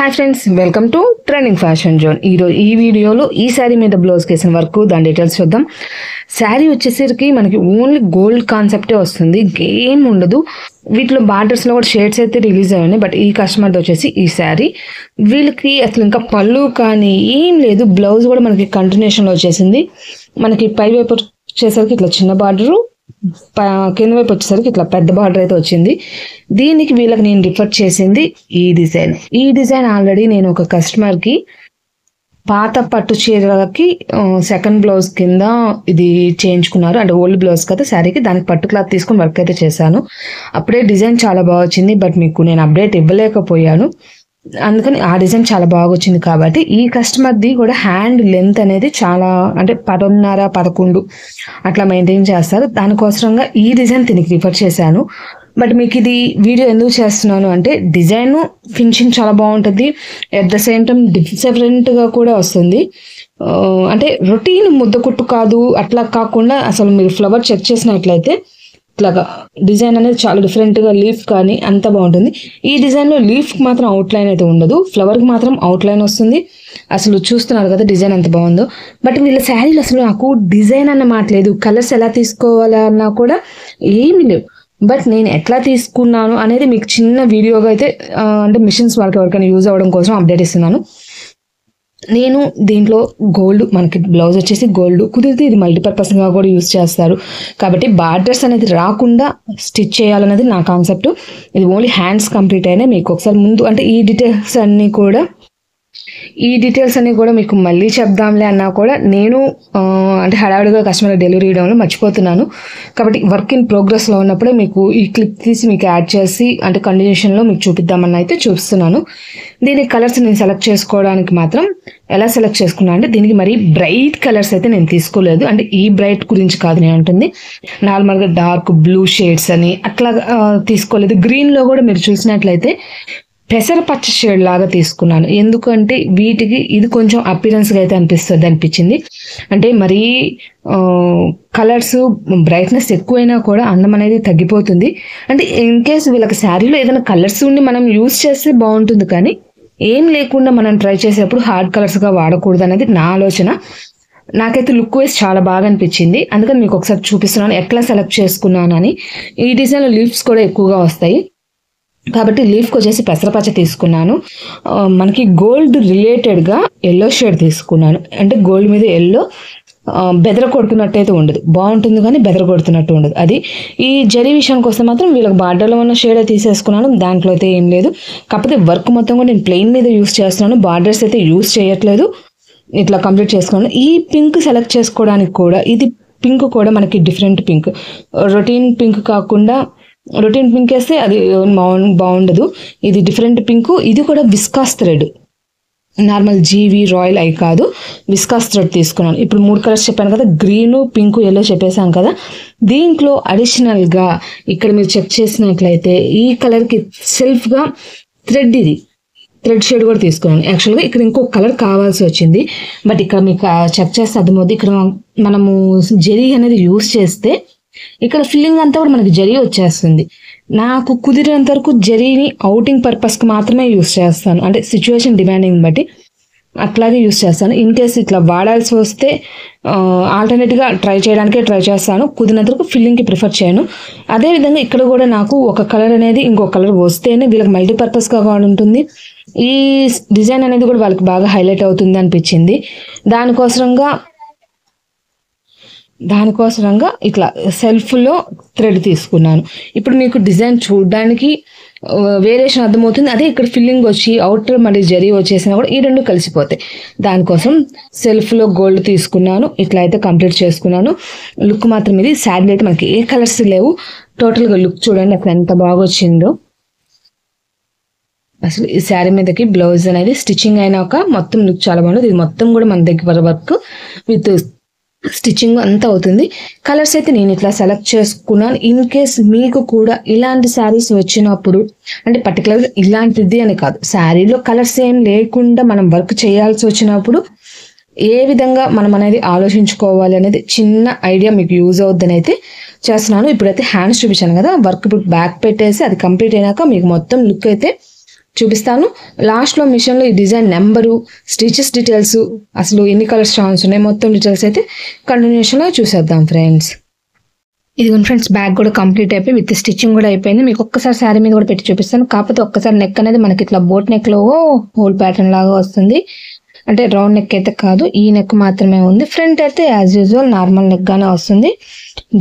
Hi friends, welcome to trending fashion zone. ఈ వీడియోలో ఈ శారీ మీద బ్లౌజ్ కేసిన వర్క్ దాని డీటెయిల్స్ చూద్దాం. శారీ వచ్చేసరికి మనకి ఓన్లీ గోల్డ్ కాన్సెప్టే వస్తుంది, ఏం ఉండదు. వీటిలో బార్డర్స్లో కూడా షేడ్స్ అయితే రిలీజ్ అయ్యాయి. బట్ ఈ కస్టమర్ది వచ్చేసి ఈ శారీ వీళ్ళకి అసలు ఇంకా పళ్ళు కానీ ఏం లేదు. బ్లౌజ్ కూడా మనకి కంటిన్యూషన్లో వచ్చేసింది. మనకి పై వైపు వచ్చేసరికి ఇట్లా చిన్న బార్డరు, కింద వైపు వచ్చేసరికి ఇట్లా పెద్ద బార్డర్ అయితే వచ్చింది. దీనికి వీళ్ళకి నేను రిఫర్ చేసింది ఈ డిజైన్ ఆల్రెడీ నేను ఒక కస్టమర్కి పాత పట్టు చీరలకి సెకండ్ బ్లౌజ్ కింద ఇది చేయించుకున్నారు. అంటే ఓల్డ్ బ్లౌజ్ కదా శారీకి, దానికి పట్టు క్లాత్ తీసుకొని వర్క్ అయితే చేశాను. అప్పుడే డిజైన్ చాలా బాగా వచ్చింది. బట్ మీకు నేను అప్డేట్ ఇవ్వలేకపోయాను, అందుకని ఆ డిజైన్ చాలా బాగా వచ్చింది. కాబట్టి ఈ కస్టమర్ది కూడా హ్యాండ్ లెంత్ అనేది చాలా అంటే 10.5, 11 అట్లా మెయింటైన్ చేస్తారు. దానికోసంగా ఈ డిజైన్ దీనికి రిఫర్ చేశాను. బట్ మీకు ఇది వీడియో ఎందుకు చేస్తున్నాను అంటే డిజైన్ ఫినిషింగ్ చాలా బాగుంటుంది, ఎట్ ద సేమ్ టైం డిఫరెంట్గా కూడా వస్తుంది. అంటే రొటీన్ ముద్ద కుట్టు కాదు, అట్లా కాకుండా అసలు మీరు ఫ్లవర్ చెక్ చేసినట్లయితే ఇట్లాగా డిజైన్ అనేది చాలా డిఫరెంట్గా, లీఫ్ కానీ అంత బాగుంటుంది. ఈ డిజైన్లో లీఫ్కి మాత్రం అవుట్లైన్ అయితే ఉండదు, ఫ్లవర్కి మాత్రం అవుట్లైన్ వస్తుంది. అసలు చూస్తున్నారు కదా డిజైన్ ఎంత బాగుందో. బట్ వీళ్ళ శారీలు అసలు నాకు డిజైన్ అన్న మాట లేదు, కలర్స్ ఎలా తీసుకోవాలన్నా కూడా ఏమీ లేవు. బట్ నేను ఎట్లా తీసుకున్నాను అనేది మీకు చిన్న వీడియోగా అయితే అంటే మిషన్స్ వాళ్ళకి ఎవరికైనా యూజ్ అవ్వడం కోసం అప్డేట్ ఇస్తున్నాను. నేను దీంట్లో గోల్డ్, మనకి బ్లౌజ్ వచ్చేసి గోల్డ్ కుదిరితే ఇది మల్టీపర్పస్గా కూడా యూజ్ చేస్తారు. కాబట్టి బార్డర్స్ అనేది రాకుండా స్టిచ్ చేయాలనేది నా కాన్సెప్ట్. ఇది ఓన్లీ హ్యాండ్స్ కంప్లీట్ అయినా మీకు ఒకసారి ముందు అంటే ఈ డీటెయిల్స్ అన్నీ కూడా మీకు మళ్ళీ చెప్దాంలే అన్నా కూడా నేను అంటే హడావిడిగా కస్టమర్ డెలివరీ ఇవ్వడంలో మర్చిపోతున్నాను. కాబట్టి వర్క్ ఇన్ ప్రోగ్రెస్లో ఉన్నప్పుడే మీకు ఈ క్లిప్ తీసి మీకు యాడ్ చేసి అంటే కంటిన్యూషన్లో మీకు చూపిద్దామని అయితే చూపిస్తున్నాను. దీని కలర్స్ నేను సెలెక్ట్ చేసుకోవడానికి మాత్రం ఎలా సెలెక్ట్ చేసుకున్నాను అంటే దీనికి మరీ బ్రైట్ కలర్స్ అయితే నేను తీసుకోలేదు. అంటే ఈ బ్రైట్ గురించి కాదు నేను అంటుంది, నార్మల్గా డార్క్ బ్లూ షేడ్స్ అని అట్లా తీసుకోలేదు. గ్రీన్లో కూడా మీరు చూసినట్లయితే పెసర పచ్చ షేడ్ లాగా తీసుకున్నాను. ఎందుకంటే వీటికి ఇది కొంచెం అపిరెన్స్గా అయితే అనిపించింది. అంటే మరీ కలర్స్ బ్రైట్నెస్ ఎక్కువైనా కూడా అందం అనేది తగ్గిపోతుంది. అంటే ఇన్ కేస్ వీళ్ళకి శారీలో ఏదైనా కలర్స్ ఉండి మనం యూజ్ చేస్తే బాగుంటుంది, కానీ ఏం లేకుండా మనం ట్రై చేసేటప్పుడు హార్డ్ కలర్స్గా వాడకూడదు అనేది నా ఆలోచన. నాకైతే లుక్ వైజ్ చాలా బాగా అనిపించింది, అందుకని మీకు ఒకసారి చూపిస్తున్నాను ఎట్లా సెలెక్ట్ చేసుకున్నాను అని. ఈ డిజైన్లో లీవ్స్ కూడా ఎక్కువగా వస్తాయి కాబట్టి లీఫ్కి వచ్చేసి పెసరపచ్చ తీసుకున్నాను. మనకి గోల్డ్ రిలేటెడ్గా ఎల్లో షేడ్ తీసుకున్నాను. అంటే గోల్డ్ మీద ఎల్లో బెదర కొడుతున్నట్టయితే ఉండదు, బాగుంటుంది కానీ బెదర కొడుతున్నట్టు ఉండదు. అది ఈ జరీ విషయానికి వస్తే మాత్రం వీళ్ళకి బార్డర్లో ఉన్న షేడే తీసేసుకున్నాను. దాంట్లో అయితే ఏం లేదు. కాకపోతే వర్క్ మొత్తం కూడా నేను ప్లెయిన్ మీద యూస్ చేస్తున్నాను, బార్డర్స్ అయితే యూస్ చేయట్లేదు. ఇట్లా కంప్లీట్ చేసుకున్నాను. ఈ పింక్ సెలెక్ట్ చేసుకోవడానికి కూడా ఇది పింక్ కూడా మనకి డిఫరెంట్ పింక్, రొటీన్ పింక్ కాకుండా రొటీన్ పింక్ వేస్తే అది బాగుండదు. ఇది డిఫరెంట్ పింక్. ఇది కూడా విస్కాస్ థ్రెడ్, నార్మల్ జీవి రాయల్ అయి కాదు, విస్కాస్ థ్రెడ్ తీసుకున్నాను. ఇప్పుడు 3 కలర్స్ చెప్పాను కదా, గ్రీను, పింక్, ఎల్లో చెప్పేసాను కదా. దీంట్లో అడిషనల్గా ఇక్కడ మీరు చెక్ చేసినట్లయితే ఈ కలర్కి సెల్ఫ్గా థ్రెడ్ షేడ్ కూడా తీసుకున్నాను. యాక్చువల్గా ఇక్కడ ఇంకో కలర్ కావాల్సి వచ్చింది, బట్ ఇక్కడ మీకు చెక్ చేస్తే అర్థమవుతుంది. ఇక్కడ మనము జరీ అనేది యూస్ చేస్తే ఇక్కడ ఫిల్లింగ్ అంతా కూడా మనకి జరీ వచ్చేస్తుంది. నాకు కుదిరినంత వరకు జరీని అవుటింగ్ పర్పస్కి మాత్రమే యూస్ చేస్తాను, అంటే సిచ్యువేషన్ డిమాండింగ్ బట్టి అట్లాగే యూస్ చేస్తాను. ఇన్ కేస్ ఇట్లా వాడాల్సి వస్తే ఆల్టర్నేట్గా ట్రై చేస్తాను. కుదిరినంత వరకు ఫిల్లింగ్కి ప్రిఫర్ చేయను. అదేవిధంగా ఇక్కడ కూడా నాకు ఒక కలర్ అనేది ఇంకో కలర్ వస్తేనే వీళ్ళకి మల్టీపర్పస్గా కూడా ఉంటుంది. ఈ డిజైన్ అనేది కూడా వాళ్ళకి బాగా హైలైట్ అవుతుంది అనిపించింది. దానికోసంగా ఇట్లా సెల్ఫ్లో థ్రెడ్ తీసుకున్నాను. ఇప్పుడు మీకు డిజైన్ చూడడానికి వేరియేషన్ అర్థమవుతుంది. అదే ఇక్కడ ఫిల్లింగ్ వచ్చి అవుటర్ మరి జరీ వచ్చేసినా కూడా ఈ రెండు కలిసిపోతాయి. దానికోసం సెల్ఫ్లో గోల్డ్ తీసుకున్నాను. ఇట్లా అయితే కంప్లీట్ చేసుకున్నాను. లుక్ మాత్రం ఇది. శారీ అయితే మనకి ఏ కలర్స్ లేవు. టోటల్గా లుక్ చూడండి అక్కడ ఎంత బాగా వచ్చిందో. అసలు ఈ శారీ మీదకి బ్లౌజ్ అనేది స్టిచ్చింగ్ అయినాక మొత్తం లుక్ చాలా బాగుంది. ఇది మొత్తం కూడా మన దగ్గర వర్క్ విత్ స్టిచ్చింగ్ అంతా అవుతుంది. కలర్స్ అయితే నేను ఇట్లా సెలెక్ట్ చేసుకున్నాను. ఇన్ కేస్ మీకు కూడా ఇలాంటి శారీస్ వచ్చినప్పుడు, అంటే పర్టికులర్గా ఇలాంటిది అని కాదు, శారీలో కలర్స్ ఏం లేకుండా మనం వర్క్ చేయాల్సి వచ్చినప్పుడు ఏ విధంగా మనం అనేది ఆలోచించుకోవాలి అనేది చిన్న ఐడియా మీకు యూజ్ అవుద్దని అయితే చేస్తున్నాను. ఇప్పుడైతే హ్యాండ్స్ చూపించాను కదా, వర్క్ ఇప్పుడు బ్యాక్ పెట్టేసి అది కంప్లీట్ అయినాక మీకు మొత్తం లుక్ అయితే చూపిస్తాను. లాస్ట్లో మిషన్లో ఈ డిజైన్ నెంబరు, స్టిచెస్ డీటెయిల్స్, అసలు ఎన్ని కలర్స్ ఛాన్స్ ఉన్నాయి, మొత్తం డీటెయిల్స్ అయితే కంటిన్యూషన్లో చూసేద్దాం ఫ్రెండ్స్. ఇదిగోండి ఫ్రెండ్స్, బ్యాగ్ కూడా కంప్లీట్ అయిపోయి విత్ స్టిచ్చింగ్ కూడా అయిపోయింది. మీకు ఒక్కసారి శారీ మీద కూడా పెట్టి చూపిస్తాను. కాకపోతే ఒక్కసారి నెక్ అనేది మనకి ఇట్లా బోట్ నెక్లో హోల్ ప్యాటర్న్ లాగా వస్తుంది. అంటే రౌండ్ నెక్ అయితే కాదు, ఈ నెక్ మాత్రమే ఉంది. ఫ్రంట్ అయితే యాజ్ యూజువల్ నార్మల్ నెక్ గానే వస్తుంది.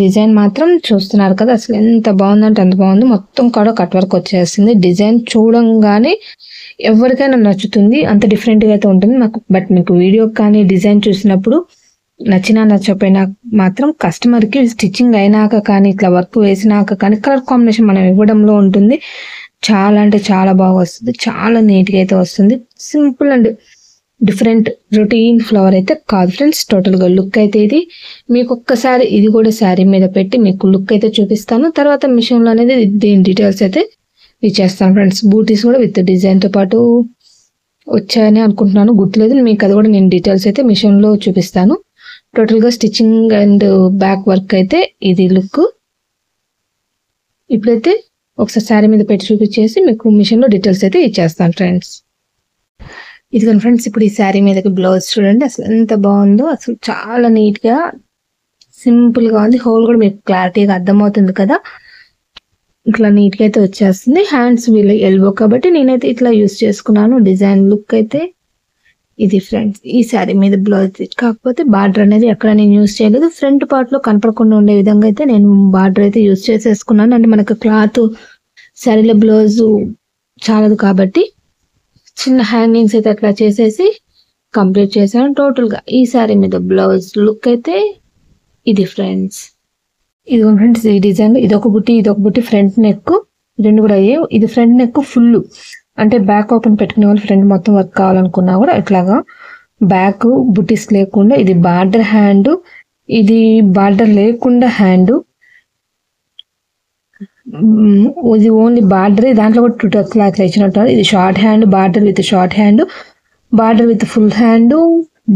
డిజైన్ మాత్రం చూస్తున్నారు కదా, అసలు ఎంత బాగుందంటే అంత బాగుంది. మొత్తం కూడా కట్ వర్క్ వచ్చేస్తుంది. డిజైన్ చూడంగానే ఎవరికైనా నచ్చుతుంది, అంత డిఫరెంట్గా అయితే ఉంటుంది నాకు. బట్ మీకు వీడియో కానీ డిజైన్ చూసినప్పుడు నచ్చినా నచ్చకపోయినా మాత్రం కస్టమర్కి స్టిచ్చింగ్ అయినాక కానీ ఇట్లా వర్క్ వేసినాక కానీ కలర్ కాంబినేషన్ మనం ఇవ్వడంలో ఉంటుంది. చాలా అంటే చాలా బాగా వస్తుంది, చాలా నీట్గా అయితే వస్తుంది. Simple and different routine flower అయితే కాదు ఫ్రెండ్స్. టోటల్గా లుక్ అయితే ఇది మీకు ఒక్కసారి ఇది కూడా శారీ మీద పెట్టి మీకు లుక్ అయితే చూపిస్తాను. తర్వాత మిషన్లో అనేది దీని డీటెయిల్స్ అయితే ఇచ్చేస్తాను ఫ్రెండ్స్. బూటీస్ కూడా విత్ డిజైన్తో పాటు వచ్చాయని అనుకుంటున్నాను, గుర్తులేదు. మీకు అది కూడా నేను డీటెయిల్స్ అయితే మిషన్లో చూపిస్తాను. టోటల్గా స్టిచ్చింగ్ అండ్ బ్యాక్ వర్క్ అయితే ఇది లుక్. ఇప్పుడైతే ఒకసారి శారీ మీద పెట్టి చూపించేసి మీకు మిషన్లో డీటెయిల్స్ అయితే ఇచ్చేస్తాను ఫ్రెండ్స్. ఇదిగోండి ఫ్రెండ్స్, ఇప్పుడు ఈ శారీ మీదకి బ్లౌజ్ చూడండి, అసలు ఎంత బాగుందో. అసలు చాలా నీట్గా సింపుల్గా ఉంది. హోల్ కూడా మీకు క్లారిటీగా అర్థమవుతుంది కదా, ఇట్లా నీట్గా అయితే వచ్చేస్తుంది. హ్యాండ్స్ వీళ్ళు ఎల్బో కాబట్టి నేనైతే ఇట్లా యూస్ చేసుకున్నాను. డిజైన్ లుక్ అయితే ఇది ఫ్రెండ్స్. ఈ శారీ మీద బ్లౌజ్, కాకపోతే బార్డర్ అనేది ఎక్కడ నేను యూస్ చేయలేదు. ఫ్రంట్ పార్ట్లో కనపడకుండా ఉండే విధంగా అయితే నేను బార్డర్ అయితే యూస్ చేసేసుకున్నాను. అంటే మనకు క్లాత్ శారీలో బ్లౌజు చాలదు కాబట్టి చిన్న హ్యాంగింగ్స్ అయితే అట్లా చేసేసి కంప్లీట్ చేశాను. టోటల్గా ఈ శారీ మీద బ్లౌజ్ లుక్ అయితే ఇది ఫ్రెండ్స్. ఇది ఫ్రెండ్స్ ఈ డిజైన్, ఇదొక బుట్టి ఫ్రంట్ నెక్, రెండు కూడా అయ్యాయి. ఇది ఫ్రంట్ నెక్ ఫుల్, అంటే బ్యాక్ ఓపెన్ పెట్టుకునే వాళ్ళు ఫ్రంట్ మొత్తం వర్క్ కావాలనుకున్నా కూడా ఇట్లాగా బ్యాక్ బుట్టీస్ లేకుండా. ఇది బార్డర్ హ్యాండ్, ఇది బార్డర్ లేకుండా హ్యాండ్, ఇది ఓన్లీ బార్డర్. దాంట్లో కూడా 2 టక్స్ అట్లా ఇచ్చినట్టు. ఇది short hand, border with short hand, border with full hand,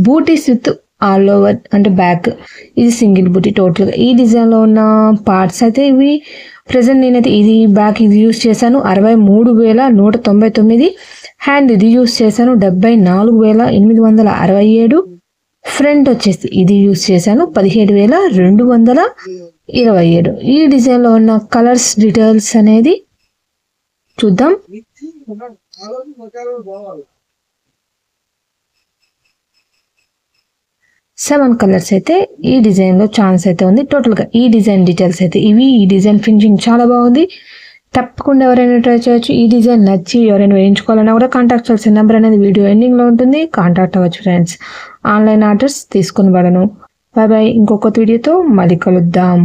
బూటీస్ విత్ ఆల్ ఓవర్ అంటే బ్యాక్. ఇది సింగిల్ బూటీ. టోటల్గా ఈ డిజైన్లో ఉన్న పార్ట్స్ అయితే ఇవి. ప్రజెంట్ నేనైతే ఇది బ్యాక్ ఇది యూస్ చేశాను 63,199. హ్యాండ్ ఇది యూస్ చేశాను 74,867. ఫ్రంట్ వచ్చేసి ఇది యూస్ చేశాను 17,227. ఈ డిజైన్లో ఉన్న కలర్స్ డీటెయిల్స్ అనేది చూద్దాం. 7 కలర్స్ అయితే ఈ డిజైన్లో ఛాన్స్ అయితే ఉంది. టోటల్గా ఈ డిజైన్ డీటెయిల్స్ అయితే ఇవి. ఈ డిజైన్ ఫినిషింగ్ చాలా బాగుంది, తప్పకుండా ఎవరైనా ట్రై చేయొచ్చు. ఈ డిజైన్ నచ్చి ఎవరైనా వేయించుకోవాలన్నా కూడా కాంటాక్ట్ చేయాల్సిన నెంబర్ అనేది వీడియో ఎండింగ్లో ఉంటుంది, కాంటాక్ట్ అవ్వచ్చు ఫ్రెండ్స్. ఆన్లైన్ ఆర్డర్స్ తీసుకుని పడను. బాయ్ బాయ్, ఇంకొక వీడియోతో మళ్ళీ కలుద్దాం.